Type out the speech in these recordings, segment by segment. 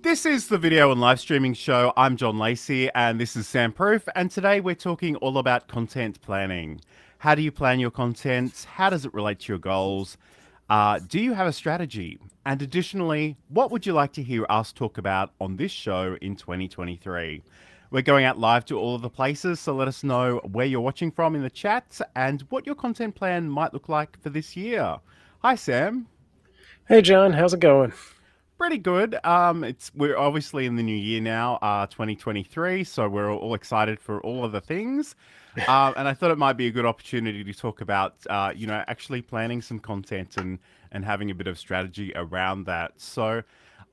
This is the video and live streaming show. I'm John Lacey and this is Sam Proof. And today we're talking all about content planning. How do you plan your content? How does it relate to your goals? Do you have a strategy? And additionally, what would you like to hear us talk about on this show in 2023? We're going out live to all of the places, so let us know where you're watching from in the chat and what your content plan might look like for this year. Hi, Sam. Hey John, how's it going? Pretty good. We're obviously in the new year now, 2023, so we're all excited for all of the things. And I thought it might be a good opportunity to talk about, actually planning some content and having a bit of strategy around that. So,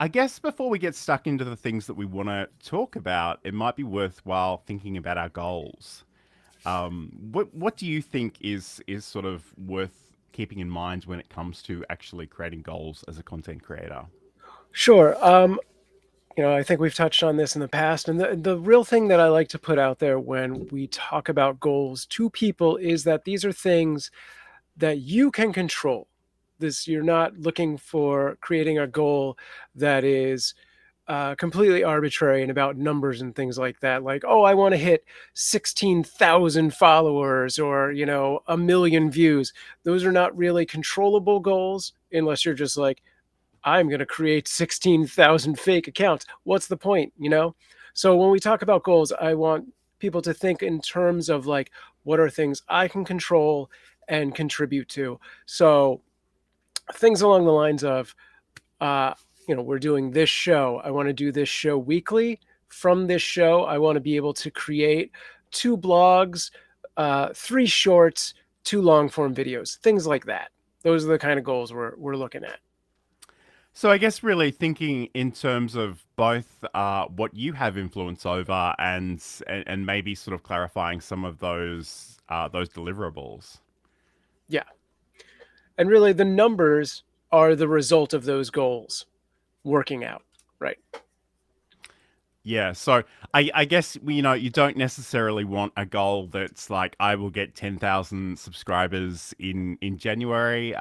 I guess before we get stuck into the things that we want to talk about, it might be worthwhile thinking about our goals. What do you think is sort of worth keeping in mind when it comes to actually creating goals as a content creator? Sure. I think we've touched on this in the past, and the real thing that I like to put out there when we talk about goals to people is that these are things that you can control. You're not looking for creating a goal that is completely arbitrary and about numbers and things like that. Like, oh, I want to hit 16,000 followers or, a million views. Those are not really controllable goals unless you're just like, I'm going to create 16,000 fake accounts. What's the point? So when we talk about goals, I want people to think in terms of like, what are things I can control and contribute to? So things along the lines of, we're doing this show. I want to do this show weekly. From this show, I want to be able to create 2 blogs, 3 shorts, 2 long form videos, things like that. Those are the kind of goals we're looking at. So I guess really thinking in terms of both what you have influence over and maybe sort of clarifying some of those deliverables. Yeah. And really the numbers are the result of those goals working out, right? Yeah, so I guess you don't necessarily want a goal that's like I will get 10,000 subscribers in January.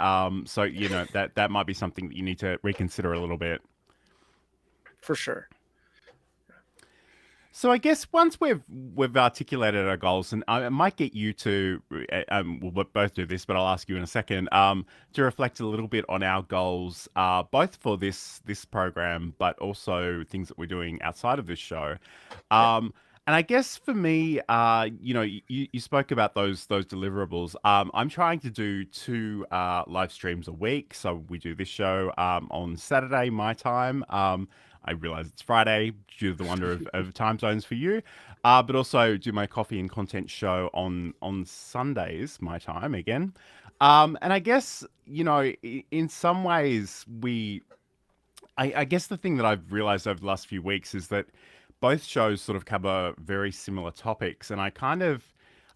So that might be something that you need to reconsider a little bit. For sure. So I guess once we've articulated our goals, and I might get you to, we'll both do this, but I'll ask you in a second, to reflect a little bit on our goals, both for this program, but also things that we're doing outside of this show. Yeah. And I guess for me, you spoke about those deliverables. I'm trying to do 2 live streams a week. So we do this show on Saturday, my time. I realize it's Friday due to the wonder of time zones for you, but also do my coffee and content show on Sundays, my time again. And I guess, in some ways I guess the thing that I've realized over the last few weeks is that both shows sort of cover very similar topics. And I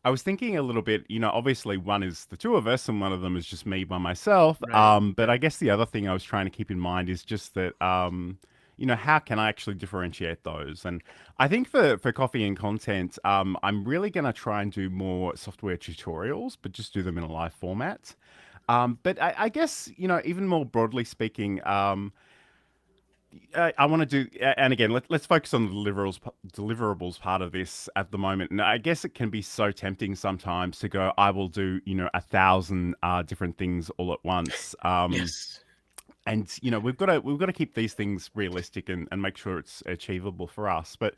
was thinking a little bit, obviously one is the 2 of us and one of them is just me by myself. Right. But I guess the other thing I was trying to keep in mind is just that, how can I actually differentiate those? And I think for coffee and content, I'm really going to try and do more software tutorials, but just do them in a live format. But I guess, even more broadly speaking, I want to do, and again, let's focus on the deliverables part of this at the moment. And I guess it can be so tempting sometimes to go, I will do, 1,000 different things all at once. Yes. And we've got to keep these things realistic and make sure it's achievable for us. But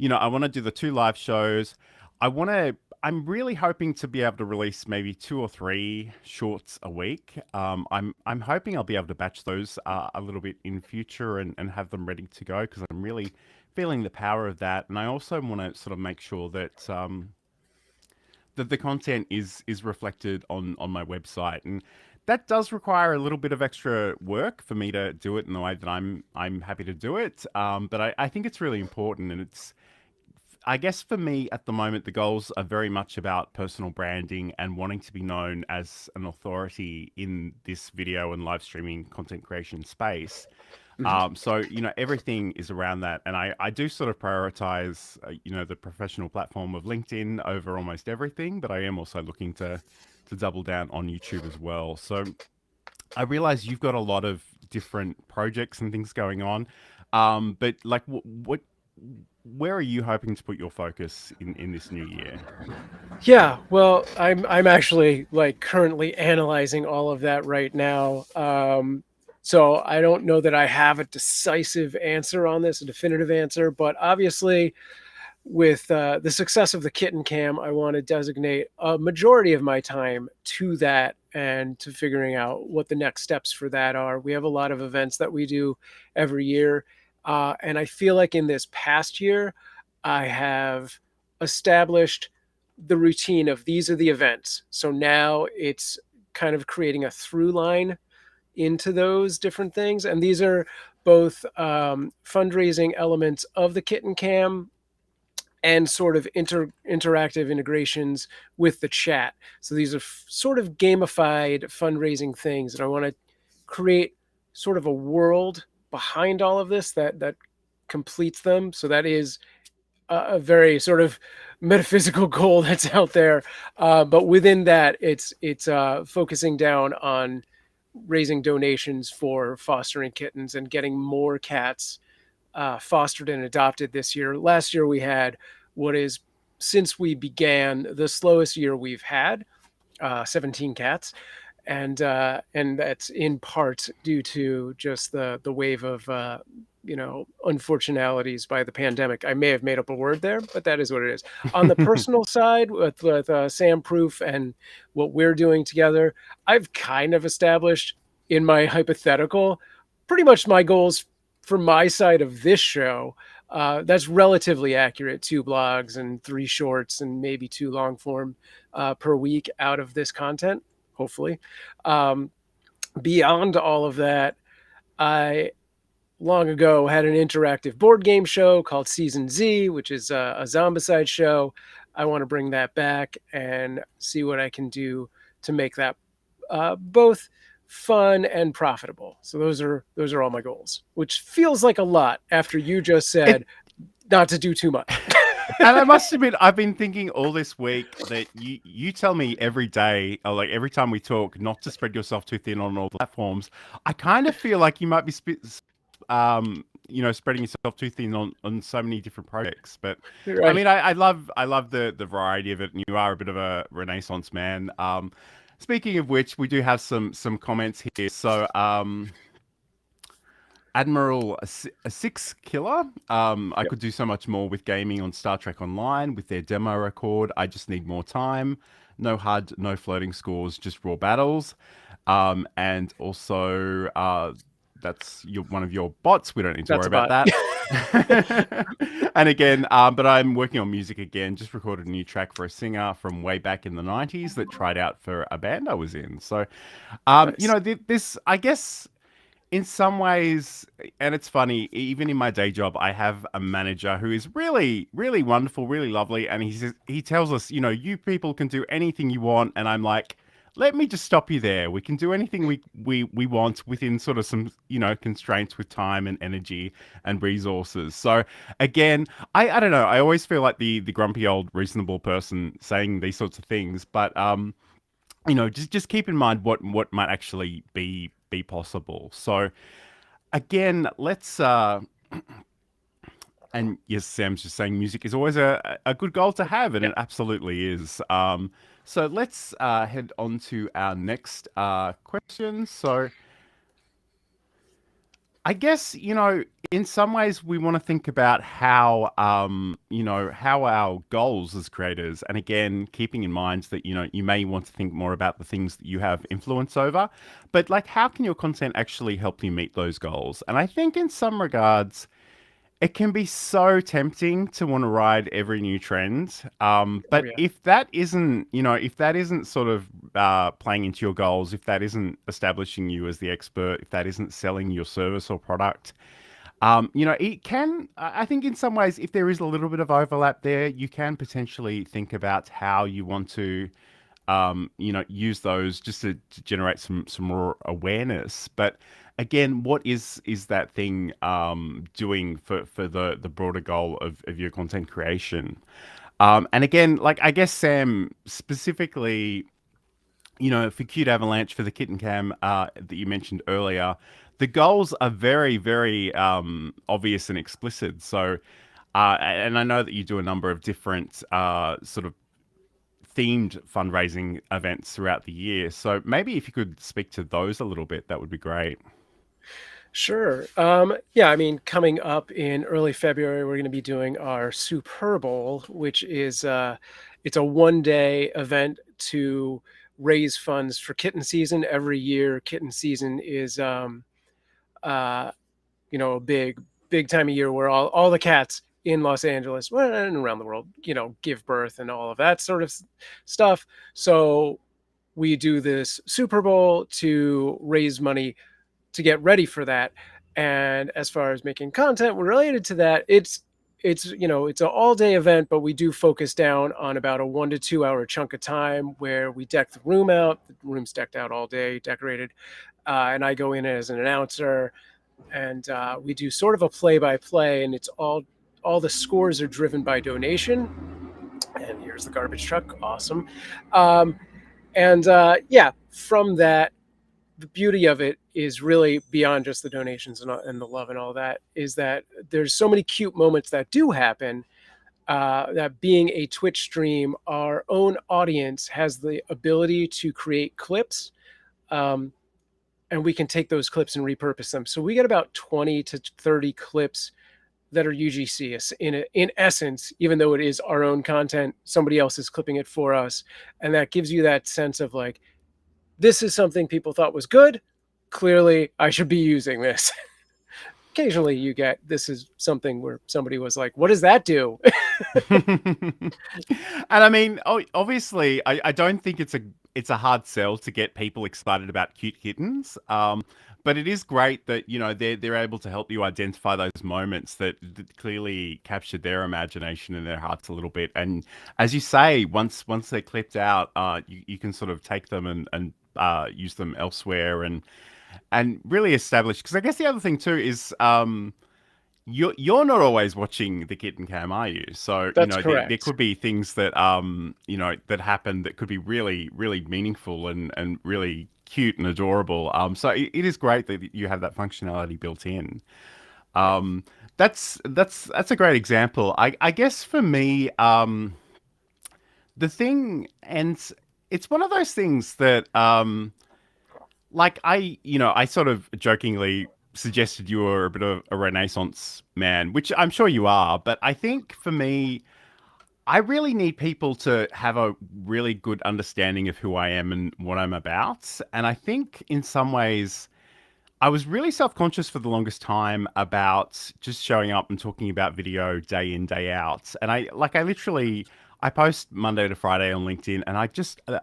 I want to do the 2 live shows. I'm really hoping to be able to release maybe 2 or 3 shorts a week. I'm hoping I'll be able to batch those a little bit in future and have them ready to go because I'm really feeling the power of that. And I also want to sort of make sure that the content is reflected on my website. And that does require a little bit of extra work for me to do it in the way that I'm happy to do it. But I think it's really important, and I guess for me at the moment, the goals are very much about personal branding and wanting to be known as an authority in this video and live streaming content creation space. Mhm. So, everything is around that. And I do sort of prioritize, the professional platform of LinkedIn over almost everything, but I am also looking to double down on YouTube as well. So I realize you've got a lot of different projects and things going on. But like, what, where are you hoping to put your focus in this new year? Yeah, well, I'm actually like currently analyzing all of that right now. So I don't know that I have a decisive answer on this, a definitive answer, but obviously with the success of the kitten cam, I want to designate a majority of my time to that and to figuring out what the next steps for that are. We have a lot of events that we do every year. And I feel like in this past year, I have established the routine of these are the events. So now it's kind of creating a through line into those different things. And these are both fundraising elements of the kitten cam and sort of interactive integrations with the chat. So these are sort of gamified fundraising things, and I want to create sort of a world behind all of this that completes them. So that is a very sort of metaphysical goal that's out there, but within that, it's focusing down on raising donations for fostering kittens and getting more cats fostered and adopted this year. Last year we had what is, since we began, the slowest year we've had, 17 cats, and that's in part due to just the wave of unfortunalities by the pandemic. I may have made up a word there, but that is what it is. On the personal side, with Sam Proof and what we're doing together, I've kind of established in my hypothetical pretty much my goals for my side of this show. That's relatively accurate. 2 blogs and 3 shorts and maybe 2 long form per week out of this content, hopefully. Um, Beyond all of that, I long ago had an interactive board game show called Season Z, which is a zombicide show. I want to bring that back and see what I can do to make that both fun and profitable. So those are all my goals, which feels like a lot after you just It said not to do too much. And I must admit, I've been thinking all this week that you tell me every day, or like every time we talk, not to spread yourself too thin on all the platforms. I kind of feel like you might be spreading yourself too thin on so many different projects. But I Right. mean, I love the variety of it, and you are a bit of a renaissance man. Speaking of which, we do have some comments here. So Admiral a Six Killer. I Yep. could do so much more with gaming on Star Trek Online with their demo record. I just need more time. No HUD, no floating scores, just raw battles. And also, that's one of your bots. We don't need to That's worry a about bot. that. And again, but I'm working on music again. Just recorded a new track for a singer from way back in the 90s that tried out for a band I was in. So, Nice. this, I guess in some ways, and it's funny, even in my day job, I have a manager who is really, really wonderful, really lovely, and he tells us, you people can do anything you want, and I'm like, let me just stop you there. We can do anything we want within sort of some, constraints with time and energy and resources. So again, I don't know. I always feel like the grumpy old reasonable person saying these sorts of things, but just keep in mind what might actually be possible. So again, let's and yes, Sam's just saying music is always a good goal to have, and Yeah. it absolutely is. So let's head on to our next question. So I guess, in some ways we want to think about how our goals as creators, and again, keeping in mind that, you may want to think more about the things that you have influence over, but like, how can your content actually help you meet those goals? And I think in some regards, it can be so tempting to want to ride every new trend. Oh But yeah. if that isn't sort of playing into your goals, if that isn't establishing you as the expert, if that isn't selling your service or product, it can, I think in some ways, if there is a little bit of overlap there, you can potentially think about how you want to use those just to generate some more awareness. But again, what is that thing doing for the broader goal of your content creation? And again, like I guess Sam specifically, for Cute Avalanche for the kitten cam that you mentioned earlier, the goals are very, very obvious and explicit. So, and I know that you do a number of different sort of themed fundraising events throughout the year. So maybe if you could speak to those a little bit, that would be great. Sure. Yeah, I mean, coming up in early February, we're going to be doing our Super Bowl, which is it's a one-day event to raise funds for kitten season. Every year, kitten season is uh, a big time of year where all the cats in Los Angeles, well, and around the world, give birth and all of that sort of stuff. So we do this Super Bowl to raise money to get ready for that. And as far as making content related to that, it's an all day event, but we do focus down on about a 1 to 2 hour chunk of time where we deck the room out. The room's decked out all day, decorated, and I go in as an announcer, and we do sort of a play by play, and it's all the scores are driven by donation. And here's the garbage truck, awesome. Um, and yeah, from that, the beauty of it is really beyond just the donations and the love and all that, is that there's so many cute moments that do happen, that being a Twitch stream, our own audience has the ability to create clips, um, and we can take those clips and repurpose them. So we get about 20 to 30 clips that are UGC in essence, even though it is our own content, somebody else is clipping it for us. And that gives you that sense of like, this is something people thought was good. Clearly, I should be using this. Occasionally, you get this is something where somebody was like, "What does that do?" And I mean, obviously, I don't think it's a hard sell to get people excited about cute kittens. But it is great that they're able to help you identify those moments that clearly captured their imagination and their hearts a little bit. And as you say, once they're clipped out, you can sort of take them and use them elsewhere and really establish. Because I guess the other thing too is you're not always watching the kitten cam, are you? So, That's there correct. could be things that that happen that could be really, really meaningful and really cute and adorable. So it is great that you have that functionality built in. Yeah. Um, that's a great example. I guess for me, the thing, and it's one of those things that like I sort of jokingly suggested you were a bit of a Renaissance man, which I'm sure you are, but I think for me, I really need people to have a really good understanding of who I am and what I'm about. And I think in some ways, I was really self-conscious for the longest time about just showing up and talking about video day in, day out. And I literally I post Monday to Friday on LinkedIn and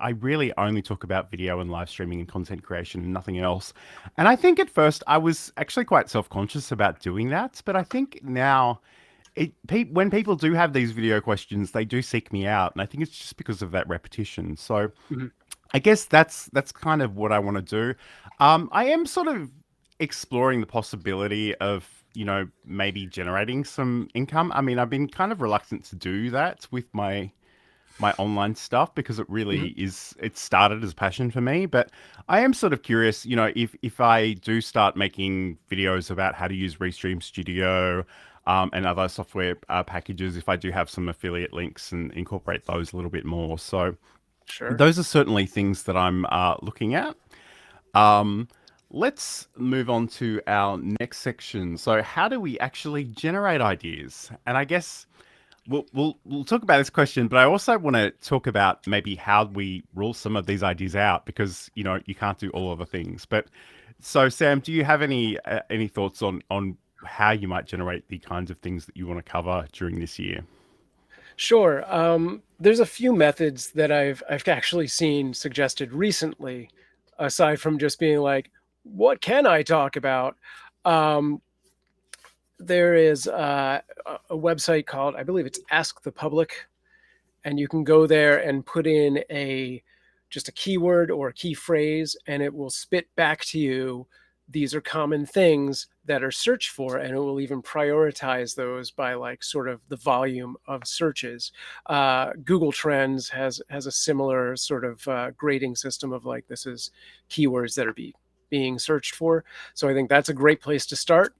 I really only talk about video and live streaming and content creation and nothing else. And I think at first I was actually quite self-conscious about doing that, but I think now when people do have these video questions, they do seek me out, and I think it's just because of that repetition. So Mhm. I guess that's kind of what I want to do. I am sort of exploring the possibility of, maybe generating some income. I mean, I've been kind of reluctant to do that with my online stuff because it really Mhm. is it started as a passion for me, but I am sort of curious, if I do start making videos about how to use Restream Studio and other software packages, if I do have some affiliate links and incorporate those a little bit more. So Sure. those are certainly things that I'm looking at. Um, let's move on to our next section. So, how do we actually generate ideas? And I guess we'll talk about this question, but I also want to talk about maybe how we rule some of these ideas out because you can't do all of the things. But so, Sam, do you have any thoughts on how you might generate the kinds of things that you want to cover during this year? Sure. There's a few methods that I've actually seen suggested recently, aside from just being like, "What can I talk about?" Um, there is a website called, I believe it's Ask the Public, and you can go there and put in a just a keyword or a key phrase, and it will spit back to you, these are common things that are searched for, and it will even prioritize those by like sort of the volume of searches. Google Trends has a similar sort of grading system of like, this is keywords that are be being searched for. So I think that's a great place to start.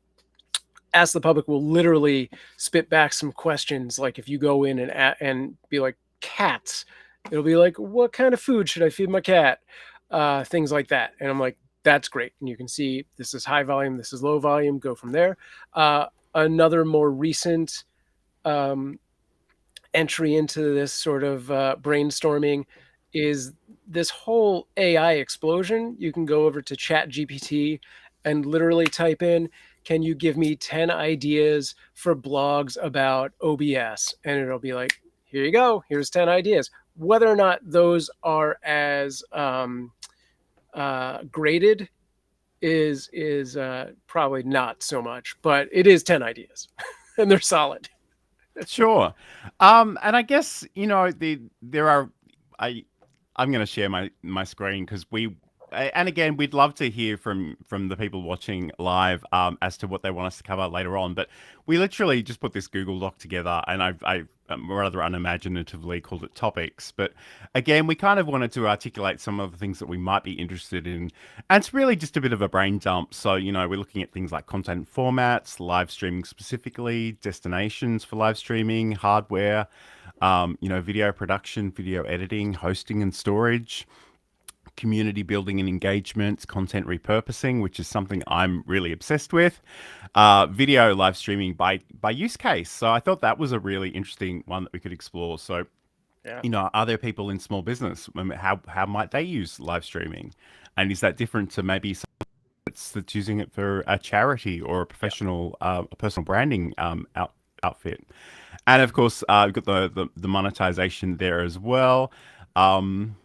Ask the Public will literally spit back some questions. Like if you go in and be like cats, it'll be like, what kind of food should I feed my cat? Things like that. And I'm like, that's great. And you can see this is high volume, this is low volume. Go from there. Another more recent um, entry into this sort of brainstorming is this whole AI explosion. You can go over to Chat GPT and literally type in, can you give me 10 ideas for blogs about OBS? And it'll be like, here you go, here's 10 ideas. Whether or not those are as graded is probably not so much, but it is 10 ideas and they're solid. Sure. And I guess, there are I I'm going to share my screen because and again, we'd love to hear from the people watching live as to what they want us to cover later on. But we literally just put this Google Doc together, and I rather unimaginatively called it topics. But again, we kind of wanted to articulate some of the things that we might be interested in, and it's really just a bit of a brain dump. So we're looking at things like content formats, live streaming specifically, destinations for live streaming, hardware, video production, video editing, hosting and storage, community building and engagement, content repurposing, which is something I'm really obsessed with, video live streaming by use case. So I thought that was a really interesting one that we could explore. So, Yeah. are there people in small business? How might they use live streaming? And is that different to maybe someone that's using it for a charity or Yeah. a personal branding outfit? And of course, we've got the monetization there as well. Um,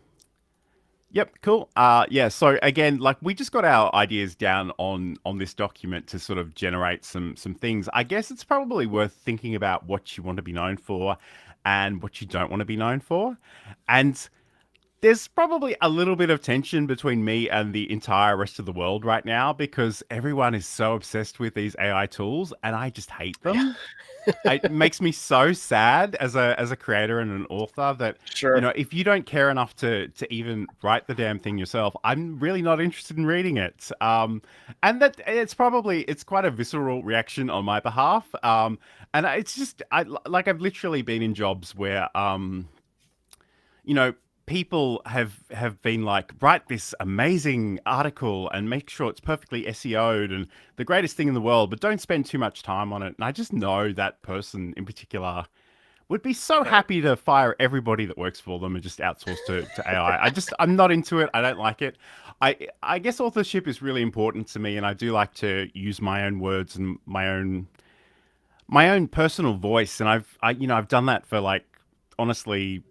Yep, cool. Yeah, so again, like we just got our ideas down on this document to sort of generate some things. I guess it's probably worth thinking about what you want to be known for and what you don't want to be known for. And there's probably a little bit of tension between me and the entire rest of the world right now because everyone is so obsessed with these AI tools and I just hate them. It makes me so sad as a creator and an author that Sure. if you don't care enough to even write the damn thing yourself, I'm really not interested in reading it. And that it's quite a visceral reaction on my behalf. And it's just I've literally been in jobs where you know, people have been like, write this amazing article and make sure it's perfectly SEO'd and the greatest thing in the world, but don't spend too much time on it. And I just know that person in particular would be so Yeah. happy to fire everybody that works for them and just outsource to AI. I'm not into it. I don't like it. I guess authorship is really important to me, and I do like to use my own words and my own personal voice. And I've done that for like honestly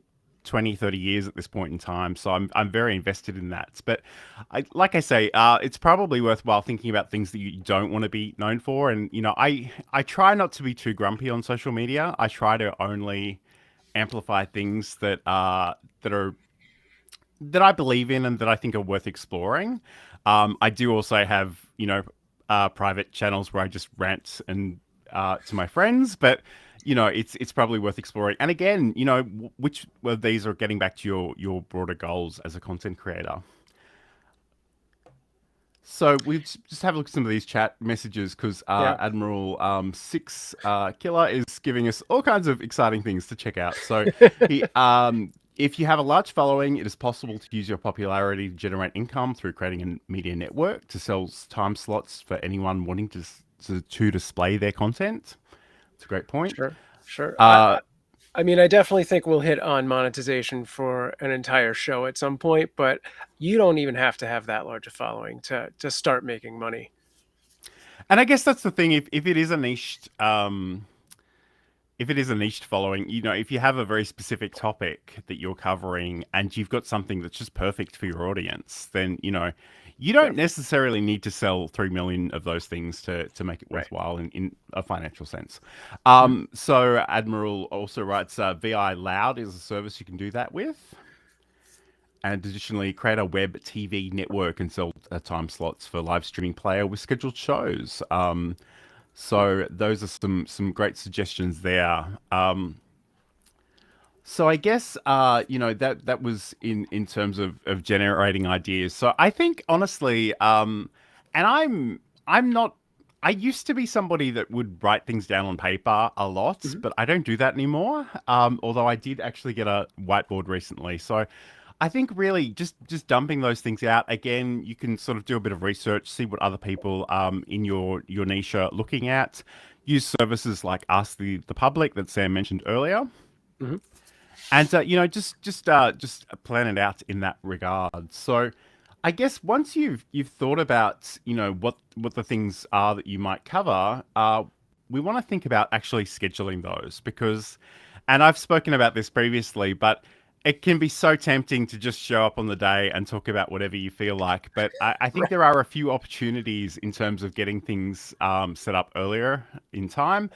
20, 30 years at this point in time. So I'm very invested in that. But like I say, it's probably worthwhile thinking about things that you don't want to be known for. And, I try not to be too grumpy on social media. I try to only amplify things that I believe in and that I think are worth exploring. I do also have, private channels where I just rant and to my friends, but it's probably worth exploring. And again, which of these are getting back to your broader goals as a content creator. So we just have a look at some of these chat messages because Yeah. Admiral Six Killer is giving us all kinds of exciting things to check out. So he, if you have a large following, it is possible to use your popularity to generate income through creating a media network to sell time slots for anyone wanting to display their content. It's a great point. Sure. Sure. Uh, I mean, I definitely think we'll hit on monetization for an entire show at some point, but you don't even have to have that large a following to start making money. and I guess that's the thing. If it is a if it is a niched following, if you have a very specific topic that you're covering and you've got something that's just perfect for your audience, then, you Yeah. don't necessarily need to sell 3 million of those things to make it Right. worthwhile in a financial sense. Mhm. So Admiral also writes, VI Loud is a service you can do that with. And additionally, create a web TV network and sell time slots for live streaming player with scheduled shows. So those are some great suggestions there. So I guess that was in terms of generating ideas. So I think honestly, and I'm not. I used to be somebody that would write things down on paper a lot, Mhm. but I don't do that anymore. Although I did actually get a whiteboard recently, so I think really just dumping those things out again. You can sort of do a bit of research, see what other people in your niche are looking at. Use services like Ask the Public that Sam mentioned earlier, Mhm. and just plan it out in that regard. So I guess once you've thought about what the things are that you might cover, we want to think about actually scheduling those because, and I've spoken about this previously, but it can be so tempting to just show up on the day and talk about whatever you feel like. But I think Right. there are a few opportunities in terms of getting things set up earlier in time.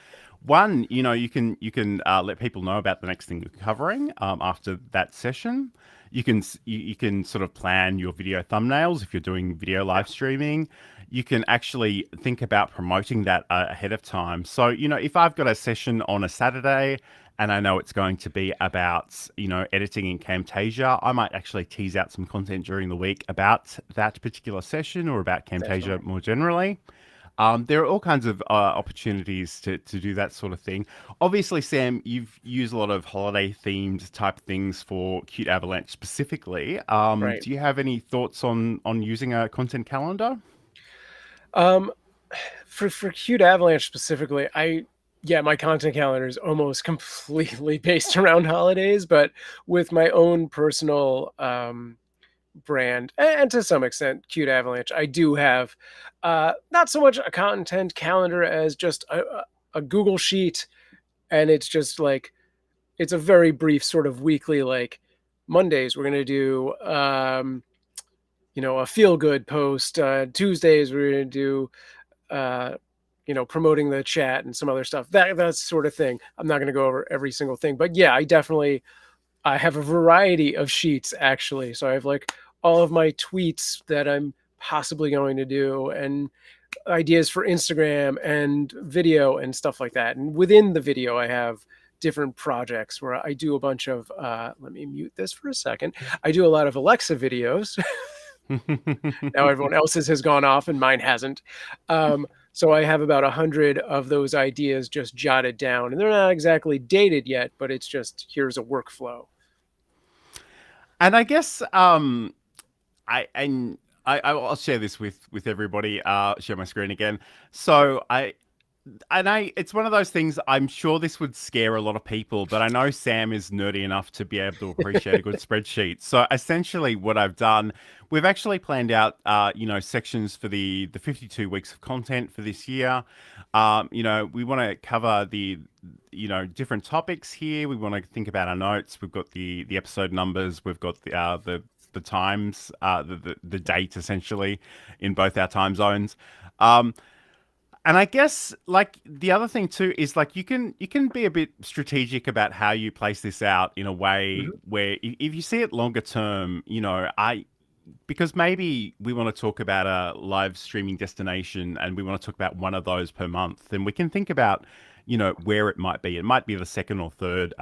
One, you can let people know about the next thing you're covering after that session. You can sort of plan your video thumbnails if you're doing video Yeah. live streaming. You can actually think about promoting that ahead of time. So if I've got a session on a Saturday and I know it's going to be about editing in Camtasia, I might actually tease out some content during the week about that particular session or about Definitely. Camtasia more generally. There are all kinds of opportunities to do that sort of thing. Obviously, Sam, you've used a lot of holiday themed type things for Cute Avalanche specifically. Right. Do you have any thoughts on using a content calendar? Um, for Cute Avalanche specifically, yeah, my content calendar is almost completely based around holidays, but with my own personal brand and to some extent Cute Avalanche, I do have not so much a content calendar as just a Google sheet, and it's just like it's a very brief sort of weekly like Mondays we're gonna do a feel good post. Tuesdays we're gonna do uh, promoting the chat and some other stuff. That sort of thing. I'm not going to go over every single thing, but yeah, I have a variety of sheets actually. So I have like all of my tweets that I'm possibly going to do and ideas for Instagram and video and stuff like that. And within the video, I have different projects where I do a bunch of let me mute this for a second. I do a lot of Alexa videos. Now everyone else's has gone off and mine hasn't. So I have about 100 of those ideas just jotted down, and they're not exactly dated yet, but it's just here's a workflow. And I guess I and I'll share this with everybody. Share my screen again. So it's one of those things. I'm sure this would scare a lot of people, but I know Sam is nerdy enough to be able to appreciate a good spreadsheet. So essentially, what I've done, we've actually planned out, sections for the 52 weeks of content for this year. We want to cover the different topics here. We want to think about our notes. We've got the episode numbers. We've got the times, the date essentially in both our time zones. Um, and I guess like the other thing too is like you can be a bit strategic about how you place this out in a way Mhm. where if you see it longer term, I because maybe we want to talk about a live streaming destination and we want to talk about one of those per month, then we can think about where it might be. It might be the second or third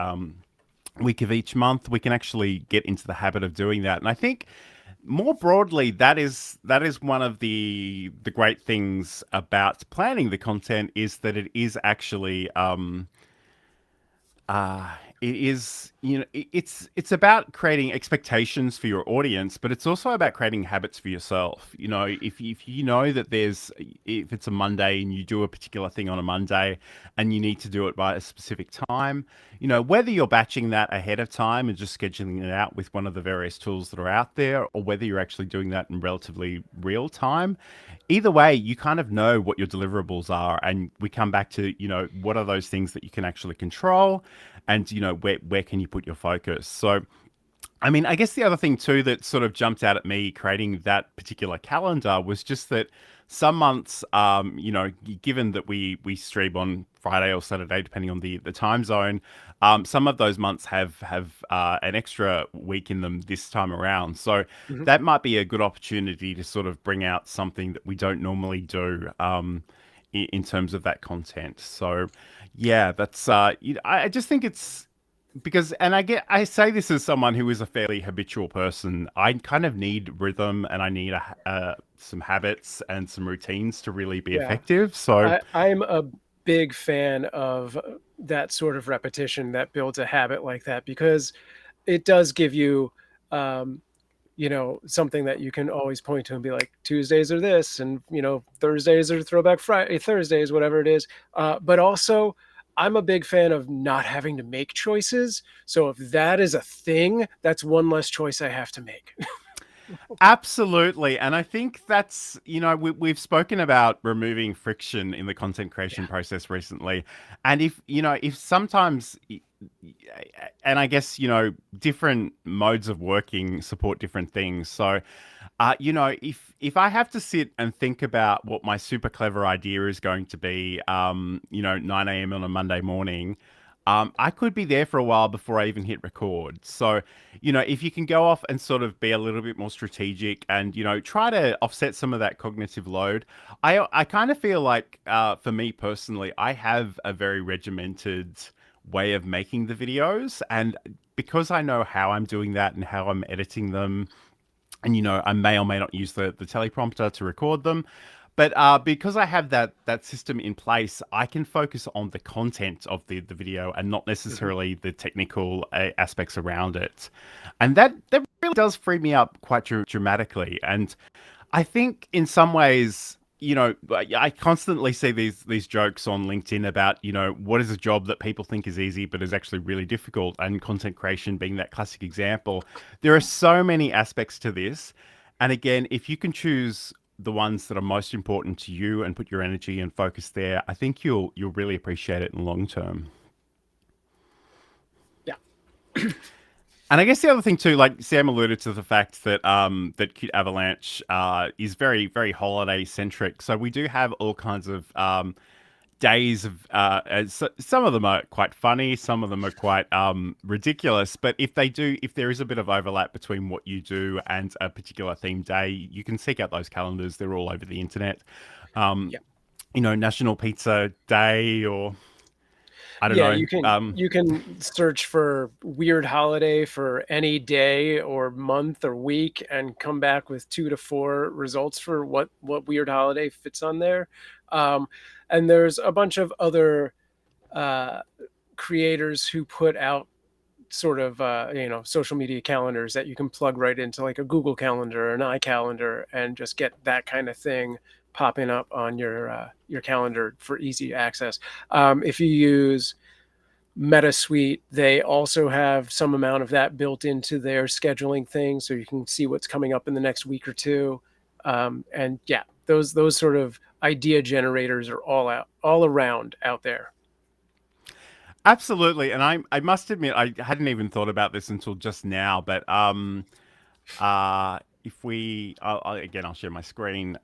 week of each month. We can actually get into the habit of doing that, and I think more broadly, that is one of the great things about planning the content is that it is actually it is it's about creating expectations for your audience, but it's also about creating habits for yourself. If you know that if it's a Monday and you do a particular thing on a Monday and you need to do it by a specific time, whether you're batching that ahead of time and just scheduling it out with one of the various tools that are out there, or whether you're actually doing that in relatively real time, either way, you kind of know what your deliverables are, and we come back to what are those things that you can actually control, and where can you put your focus. So I mean, I guess the other thing too that sort of jumped out at me creating that particular calendar was just that some months, given that we stream on Friday or Saturday, depending on the time zone, some of those months have an extra week in them this time around. So Mhm. that might be a good opportunity to sort of bring out something that we don't normally do in terms of that content. So yeah, that's I just think it's because and I say this as someone who is a fairly habitual person. I kind of need rhythm and I need some habits and some routines to really be Yeah. effective. So I'm a big fan of that sort of repetition that builds a habit like that because it does give you, um, something that you can always point to and be like, Tuesdays are this, and Thursdays are Throwback Friday, Thursdays, whatever it is. But also, I'm a big fan of not having to make choices. So if that is a thing, that's one less choice I have to make. absolutely. And I think that's, we've spoken about removing friction in the content creation Yeah. process recently. And if sometimes, and I guess, different modes of working support different things. So, if I have to sit and think about what my super clever idea is going to be, 9 a.m. on a Monday morning, I could be there for a while before I even hit record. So, if you can go off and sort of be a little bit more strategic and, try to offset some of that cognitive load, I kind of feel like, for me personally, I have a very regimented way of making the videos. And because I know how I'm doing that and how I'm editing them, and I may or may not use the teleprompter to record them, but because I have that system in place, I can focus on the content of the video and not Mhm. necessarily the technical aspects around it, and that really does free me up quite dramatically. And I think in some ways, I constantly see these jokes on LinkedIn about, what is a job that people think is easy but is actually really difficult, and content creation being that classic example. There are so many aspects to this, and again, if you can choose the ones that are most important to you and put your energy and focus there, I think you'll really appreciate it in the long term. Yeah. And I guess the other thing too, like Sam alluded to the fact that that Cute Avalanche is very, very holiday centric. So we do have all kinds of days of some of them are quite funny, some of them are quite ridiculous. But if there is a bit of overlap between what you do and a particular theme day, you can seek out those calendars. They're all over the internet. Um, Yeah. National Pizza Day, or I don't Yeah, know. you can search for weird holiday for any day or month or week and come back with 2 to 4 results for what weird holiday fits on there. Um, and there's a bunch of other uh, creators who put out sort of social media calendars that you can plug right into like a Google Calendar or an iCalendar and just get that kind of thing popping up on your calendar for easy access. If you use MetaSuite, they also have some amount of that built into their scheduling thing, so you can see what's coming up in the next week or two. And yeah, those sort of idea generators are all around out there. Absolutely, and I must admit I hadn't even thought about this until just now. But if again, I'll share my screen.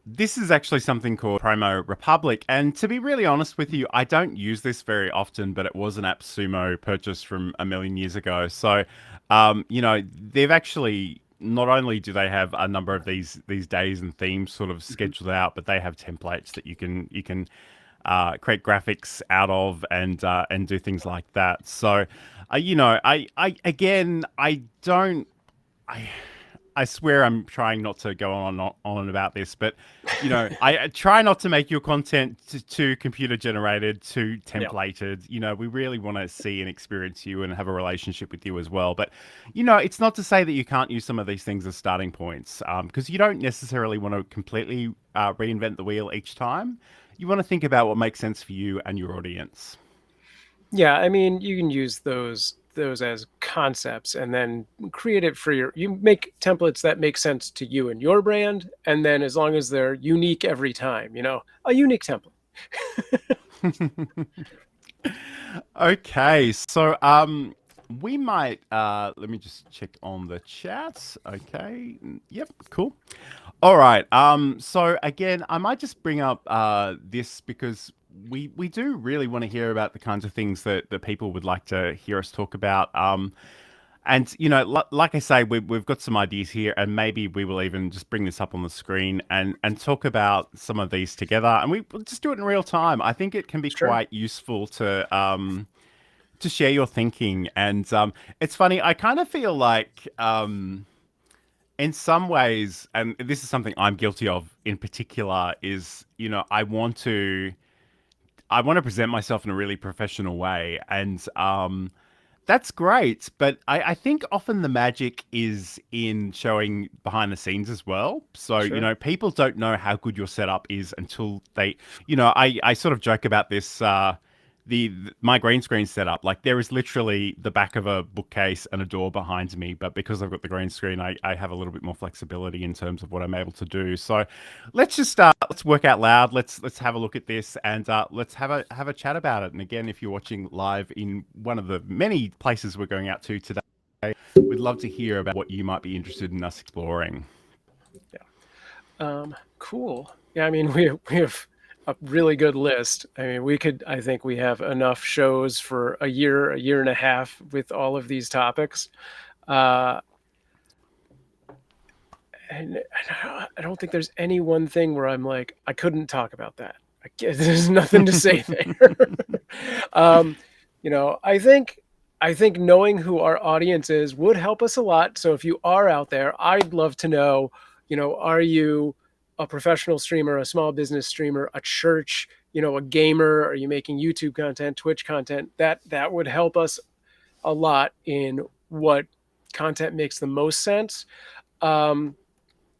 This is actually something called Promo Republic, and to be really honest with you, I don't use this very often. But it was an Appsumo purchase from a million years ago, so they've actually. Not only do they have a number of these days and themes sort of Mhm. scheduled out, but they have templates that you can create graphics out of and do things like that. So, I again, I don't, I. I swear I'm trying not to go on about this, but I try not to make your content too computer generated, too Yeah. templated. We really want to see and experience you and have a relationship with you as well. But it's not to say that you can't use some of these things as starting points, because you don't necessarily want to completely reinvent the wheel each time. You want to think about what makes sense for you and your audience. Yeah, I mean, you can use those as concepts and then create it for you make templates that make sense to you and your brand, and then as long as they're unique every time, a unique template. Okay, so we might let me just check on the chat. Okay. Yep, cool. All right. So again, I might just bring up this because we do really want to hear about the kinds of things that people would like to hear us talk about. And like I say, we've got some ideas here, and maybe we will even just bring this up on the screen and talk about some of these together, and we'll just do it in real time. I think it can be Sure. quite useful to to share your thinking. And it's funny, I kind of feel like in some ways, and this is something I'm guilty of in particular, is I want to present myself in a really professional way, and that's great. But I think often the magic is in showing behind the scenes as well. So, Sure. people don't know how good your setup is until I sort of joke about this. My green screen setup, like there is literally the back of a bookcase and a door behind me, but because I've got the green screen, I have a little bit more flexibility in terms of what I'm able to do. So let's work out loud. Let's have a look at this, and let's have a chat about it. And again, if you're watching live in one of the many places we're going out to today, we'd love to hear about what you might be interested in us exploring. Cool. Yeah, I mean, we have a really good list. I mean, I think we have enough shows for a year and a half with all of these topics. Uh, and I don't think there's any one thing where I'm like, I couldn't talk about that. There's nothing to say there. um, I think knowing who our audience is would help us a lot. So if you are out there, I'd love to know, are you a professional streamer, a small business streamer, a church, a gamer? Are you making YouTube content, Twitch content? That would help us a lot in what content makes the most sense. Um,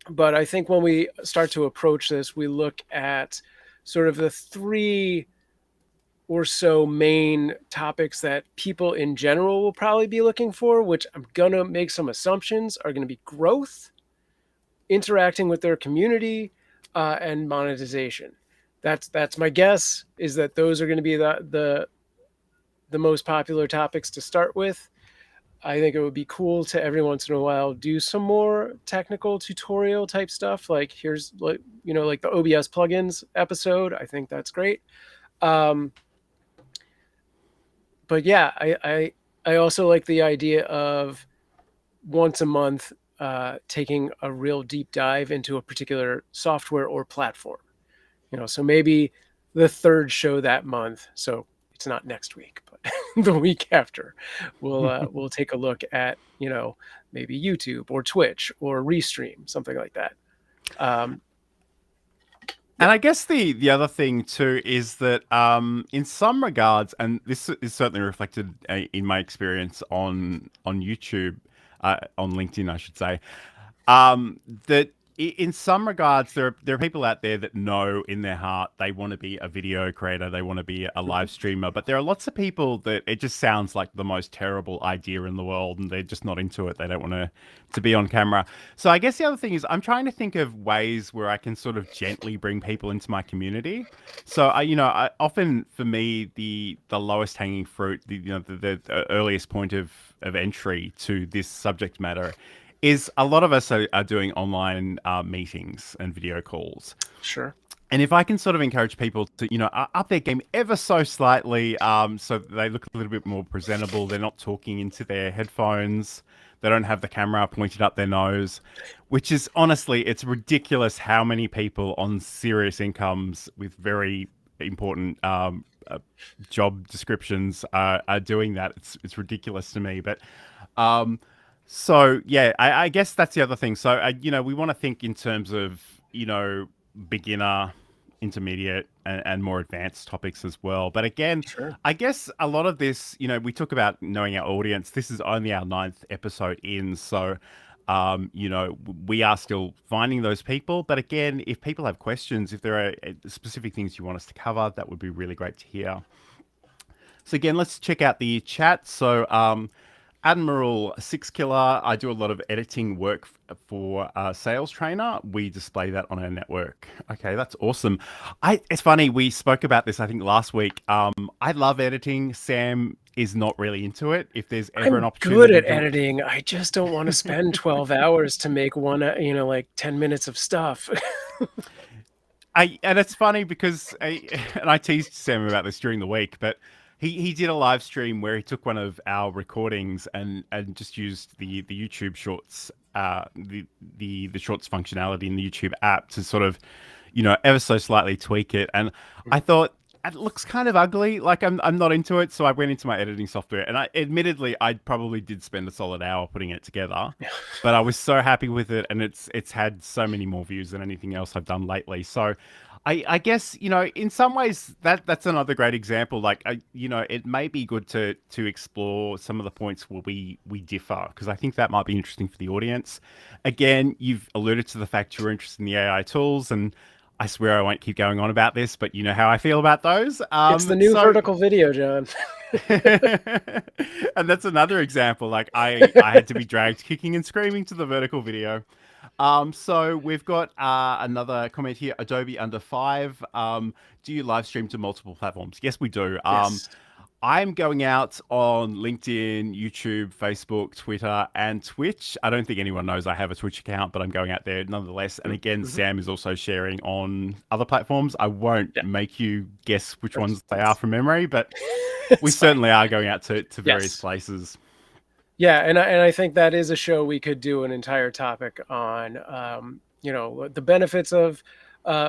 but I think when we start to approach this, we look at sort of the three or so main topics that people in general will probably be looking for, which I'm going to make some assumptions are going to be growth, interacting with their community, and monetization. That's my guess, is that those are going to be the most popular topics to start with. I think it would be cool to every once in a while do some more technical tutorial type stuff. Like here's like the OBS plugins episode. I think that's great. Um, but yeah, I also like the idea of once a month taking a real deep dive into a particular software or platform. So maybe the third show that month. So it's not next week, but the week after, we'll take a look at maybe YouTube or Twitch or Restream, something like that. And Yeah, I guess the other thing too is that in some regards, and this is certainly reflected in my experience on YouTube, on LinkedIn, I should say, that in some regards there are people out there that know in their heart they want to be a video creator, they want to be a live streamer, but there are lots of people that it just sounds like the most terrible idea in the world, and they're just not into it. They don't want to be on camera. So I guess the other thing is I'm trying to think of ways where I can sort of gently bring people into my community. So often for me the lowest hanging fruit, the earliest point of entry to this subject matter is a lot of us are doing online meetings and video calls. sure. And if I can sort of encourage people to, up their game ever so slightly, so that they look a little bit more presentable, they're not talking into their headphones, they don't have the camera pointed up their nose, which is honestly, it's ridiculous how many people on serious incomes with very important job descriptions are doing that. It's ridiculous to me, but um, so yeah, I guess that's the other thing. So we want to think in terms of beginner, intermediate, and more advanced topics as well. But again, Sure. I guess a lot of this, we talk about knowing our audience. This is only our ninth episode in, so we are still finding those people. But again, if people have questions, if there are specific things you want us to cover, that would be really great to hear. So again, let's check out the chat. So Admiral Six Killer, I do a lot of editing work for Sales Trainer. We display that on our network. Okay, that's awesome. It's funny, we spoke about this, I think, last week. I love editing. Sam is not really into it. If there's ever an I'm good opportunity at to... editing. I just don't want to spend 12 hours to make one, like 10 minutes of stuff. And it's funny because and I teased Sam about this during the week, but he did a live stream where he took one of our recordings and just used the YouTube Shorts, the Shorts functionality in the YouTube app to sort of ever so slightly tweak it. And I thought it looks kind of ugly. Like I'm not into it, so I went into my editing software, and I admittedly I probably did spend a solid hour putting it together, but I was so happy with it, and it's had so many more views than anything else I've done lately. So, I guess in some ways that's another great example. Like it may be good to explore some of the points where we differ, because I think that might be interesting for the audience. Again, you've alluded to the fact you're interested in the AI tools, and I swear I won't keep going on about this, but you know how I feel about those. It's the new vertical video, John. And that's another example. Like I had to be dragged kicking and screaming to the vertical video. So we've got another comment here. Adobe under five. Do you live stream to multiple platforms? Yes, we do. Yes. I'm going out on LinkedIn, YouTube, Facebook, Twitter, and Twitch. I don't think anyone knows I have a Twitch account, but I'm going out there nonetheless. And again, Mm-hmm. Sam is also sharing on other platforms. I won't Yeah. make you guess which That's, ones they are that's from memory, but we it's fine. certainly are going out to various Yes. places. Yeah, and I think that is a show we could do an entire topic on. The benefits of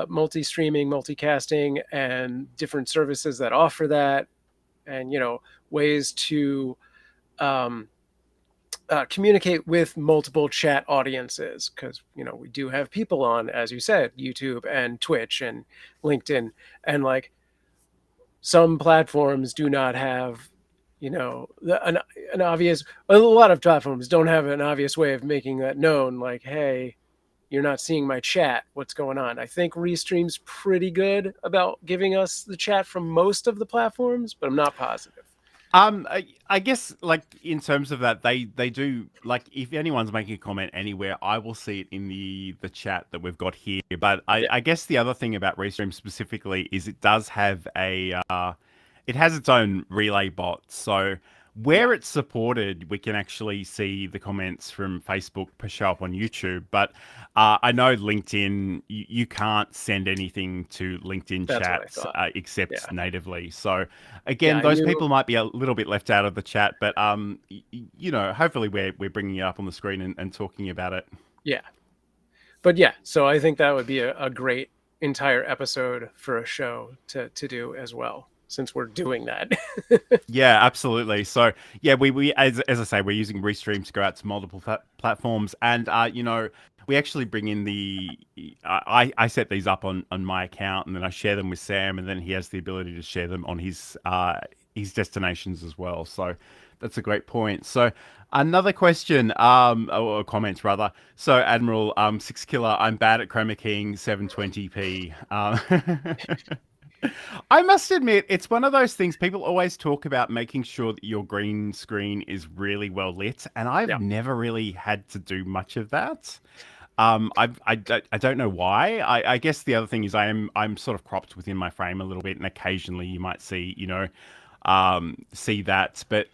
multi-streaming, multicasting, and different services that offer that, and ways to um, communicate with multiple chat audiences, because we do have people on, as you said, YouTube and Twitch and LinkedIn, and like some platforms do not have an obvious, a lot of platforms don't have an obvious way of making that known, like, hey, you're not seeing my chat, what's going on. I think Restream's pretty good about giving us the chat from most of the platforms, but I'm not positive. I guess like in terms of that, they do, like if anyone's making a comment anywhere, I will see it in the chat that we've got here. But Yeah. I guess the other thing about Restream specifically is it does have it has its own relay bot. So Yeah. where it's supported, we can actually see the comments from Facebook show up on YouTube. But I know LinkedIn, you can't send anything to LinkedIn That's what I chats thought. except Yeah. natively. So Yeah, again, I those knew. people might be a little bit left out of the chat, but hopefully we're bringing it up on the screen and talking about it. Yeah. But yeah, so I think that would be a great entire episode for a show to do as well, since we're doing that. Yeah, absolutely. So yeah, we as I say, we're using Restream to go out to multiple platforms, and we actually bring in I set these up on my account, and then I share them with Sam, and then he has the ability to share them on his destinations as well. So that's a great point. So another question, or comments rather. So Admiral, Six Killer, I'm bad at chroma keying 720p. I must admit, it's one of those things people always talk about, making sure that your green screen is really well lit, and I've Yeah. never really had to do much of that. I don't know why. I guess the other thing is I'm sort of cropped within my frame a little bit, and occasionally you might see that. But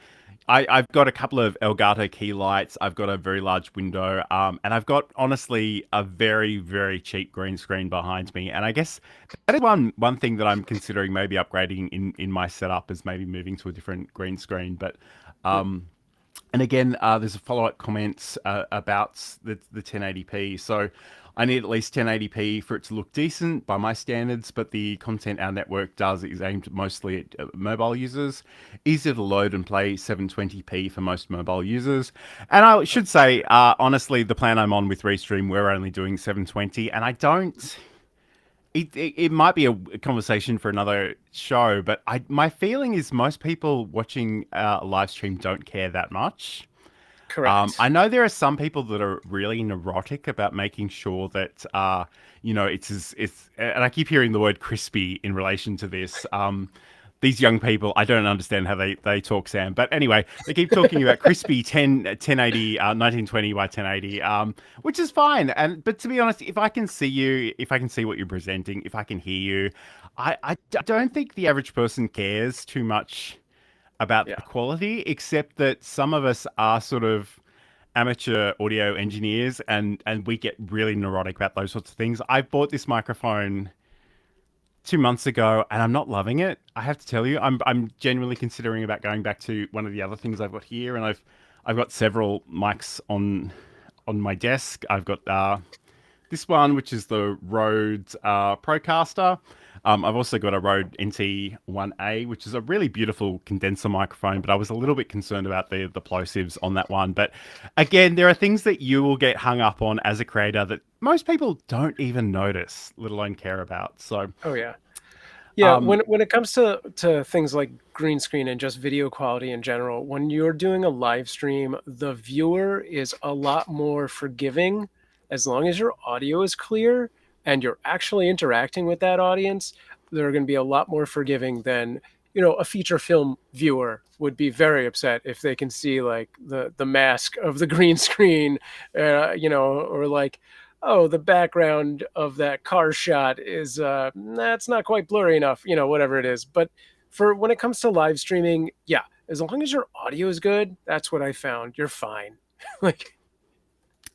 I've got a couple of Elgato key lights. I've got a very large window, and I've got honestly a very very cheap green screen behind me. And I guess that is one thing that I'm considering maybe upgrading in my setup, is maybe moving to a different green screen. But Hmm. and again, there's a follow-up comment about the 1080p. So I need at least 1080p for it to look decent by my standards, but the content our network does is aimed mostly at mobile users. Easier to load and play 720p for most mobile users. And I should say, honestly, the plan I'm on with Restream, we're only doing 720, and I don't. It might be a conversation for another show, but my feeling is most people watching a live stream don't care that much. I Correct. know there are some people that are really neurotic about making sure that and I keep hearing the word crispy in relation to this. These young people, I don't understand how they talk, Sam. But anyway, they keep talking about crispy 1080, 1920 by 1080, which is fine. But to be honest, if I can see you, if I can see what you're presenting, if I can hear you, I don't think the average person cares too much about the Yeah. quality, except that some of us are sort of amateur audio engineers, and we get really neurotic about those sorts of things. I bought this microphone 2 months ago, and I'm not loving it. I have to tell you, I'm genuinely considering about going back to one of the other things I've got here, and I've got several mics on my desk. I've got this one, which is the Rode Procaster. I've also got a Rode NT1A, which is a really beautiful condenser microphone, but I was a little bit concerned about the plosives on that one. But again, there are things that you will get hung up on as a creator that most people don't even notice, let alone care about. So, Oh yeah. Yeah, um, when it comes to things like green screen and just video quality in general, when you're doing a live stream, the viewer is a lot more forgiving as long as your audio is clear and you're actually interacting with that audience. They're going to be a lot more forgiving than, a feature film viewer would be very upset if they can see like the mask of the green screen, or like, oh, the background of that car shot is that's not quite blurry enough, whatever it is. But for when it comes to live streaming, yeah, as long as your audio is good, that's what I found. You're fine. Like,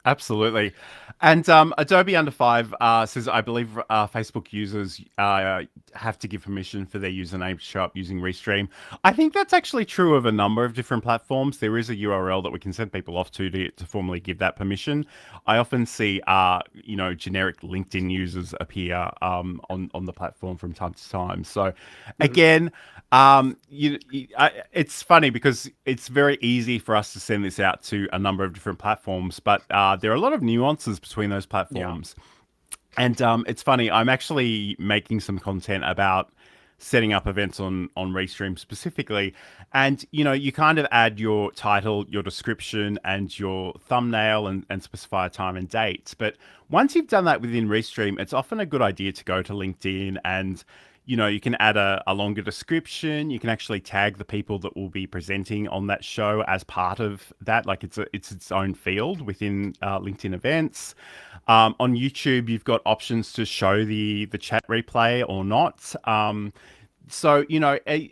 Absolutely. And Adobe Under 5 says, I believe Facebook users have to give permission for their username to show up using Restream. I think that's actually true of a number of different platforms. There is a URL that we can send people off to formally give that permission. I often see, generic LinkedIn users appear on the platform from time to time. So, mhm, again, it's funny because it's very easy for us to send this out to a number of different platforms, but there are a lot of nuances between those yeah, platforms. And it's funny, I'm actually making some content about setting up events on Restream specifically. And, you kind of add your title, your description, and your thumbnail and specify a time and date. But once you've done that within Restream, it's often a good idea to go to LinkedIn and you can add a longer description. You can actually tag the people that will be presenting on that show as part of that. Like it's its own field within LinkedIn events. On YouTube, you've got options to show the chat replay or not. So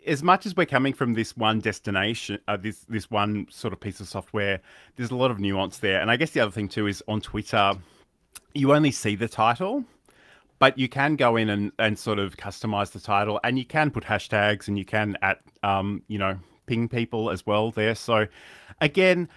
as much as we're coming from this one destination, this one sort of piece of software, there's a lot of nuance there. And I guess the other thing too is on Twitter, you only see the title, but you can go in and sort of customize the title, and you can put hashtags, and you can ping people as well there. So again,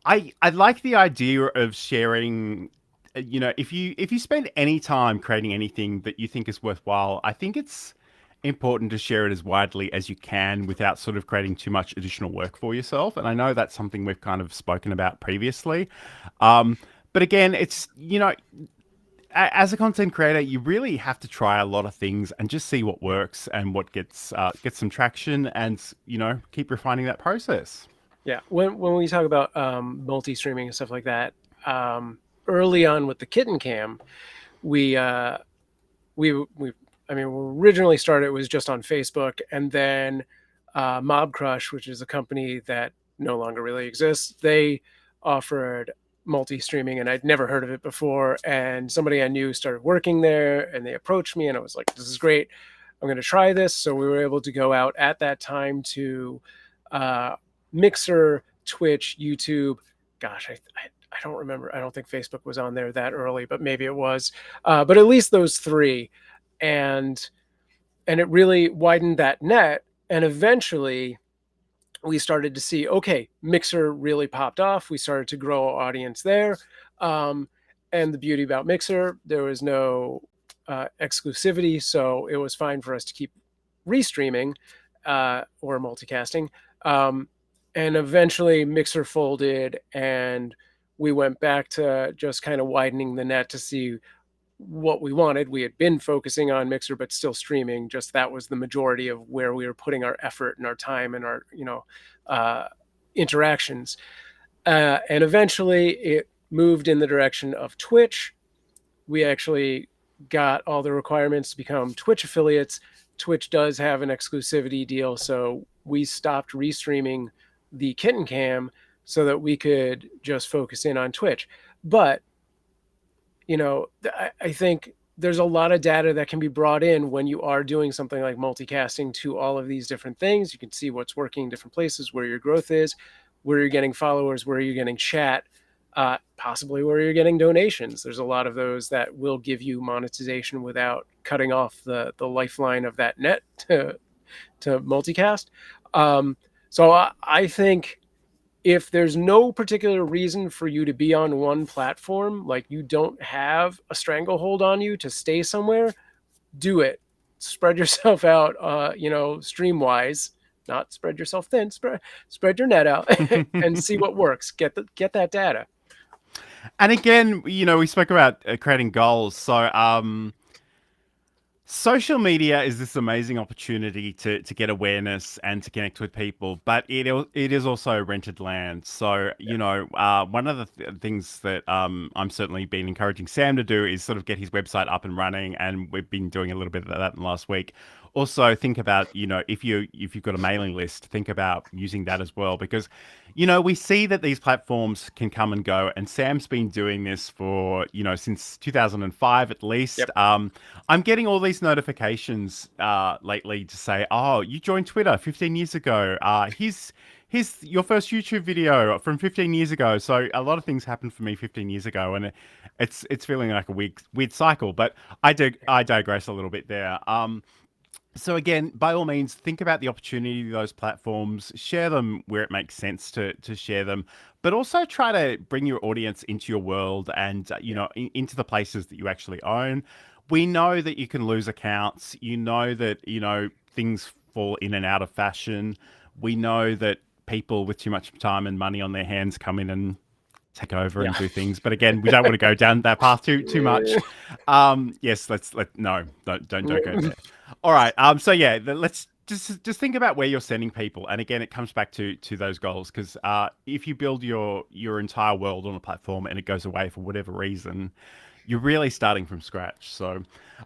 I like the idea of sharing. If you spend any time creating anything that you think is worthwhile, I think it's important to share it as widely as you can without sort of creating too much additional work for yourself. And I know that's something we've kind of spoken about previously. But again, it's as a content creator, you really have to try a lot of things and just see what works and what gets some traction, and keep refining that process. yeah. When we talk about multi-streaming and stuff like that, early on with the kitten cam, we we I mean, we originally started, it was just on Facebook, and then Mob Crush, which is a company that no longer really exists, they offered multi-streaming, and I'd never heard of it before. And somebody I knew started working there, and they approached me, and I was like, "This is great. I'm going to try this." So we were able to go out at that time to uh, Mixer, Twitch, YouTube. Gosh, I don't remember. I don't think Facebook was on there that early, but maybe it was. But at least those three, and it really widened that net. And eventually, we started to see, okay, Mixer really popped off. We started to grow our audience there. Um, and the beauty about Mixer, there was no exclusivity, so it was fine for us to keep restreaming or multicasting. Um, and eventually, Mixer folded, and we went back to just kind of widening the net to see what we wanted. We had been focusing on Mixer, but still streaming. Just that was the majority of where we were putting our effort and our time and our, uh, interactions. And eventually, it moved in the direction of Twitch. We actually got all the requirements to become Twitch affiliates. Twitch does have an exclusivity deal, so we stopped restreaming the kitten cam so that we could just focus in on Twitch. But I think there's a lot of data that can be brought in when you are doing something like multicasting to all of these different things. You can see what's working in different places, where your growth is, where you're getting followers, where you're getting chat, possibly where you're getting donations. There's a lot of those that will give you monetization without cutting off the lifeline of that net to multicast. So I think if there's no particular reason for you to be on one platform, like you don't have a stranglehold on you to stay somewhere, do it. spread yourself out, stream wise, not spread yourself thin, spread your net out and see what works. Get that data. And again, we spoke about creating goals. So, social media is this amazing opportunity to get awareness and to connect with people, but it is also rented land. So, one of the things that I'm certainly been encouraging Sam to do is sort of get his website up and running, and we've been doing a little bit of that in the last week. Also, think about, if you've got a mailing list, think about using that as well, because we see that these platforms can come and go, and Sam's been doing this for, since 2005 at least. Yep. I'm getting all these notifications lately to say, "Oh, you joined Twitter 15 years ago. Here's your first YouTube video from 15 years ago." So a lot of things happened for me 15 years ago, and it's feeling like a weird cycle. But I digress a little bit there. So again, by all means, think about the opportunity of those platforms, share them where it makes sense to share them, but also try to bring your audience into your world and into the places that you actually own. We know that you can lose accounts. You know that things fall in and out of fashion. We know that people with too much time and money on their hands come in and take over Yeah. and do things. But again, we don't want to go down that path too much. Yes, no, don't go there. All right. So yeah, let's just think about where you're sending people, and again, it comes back to those goals, because if you build your entire world on a platform and it goes away for whatever reason, you're really starting from scratch. So,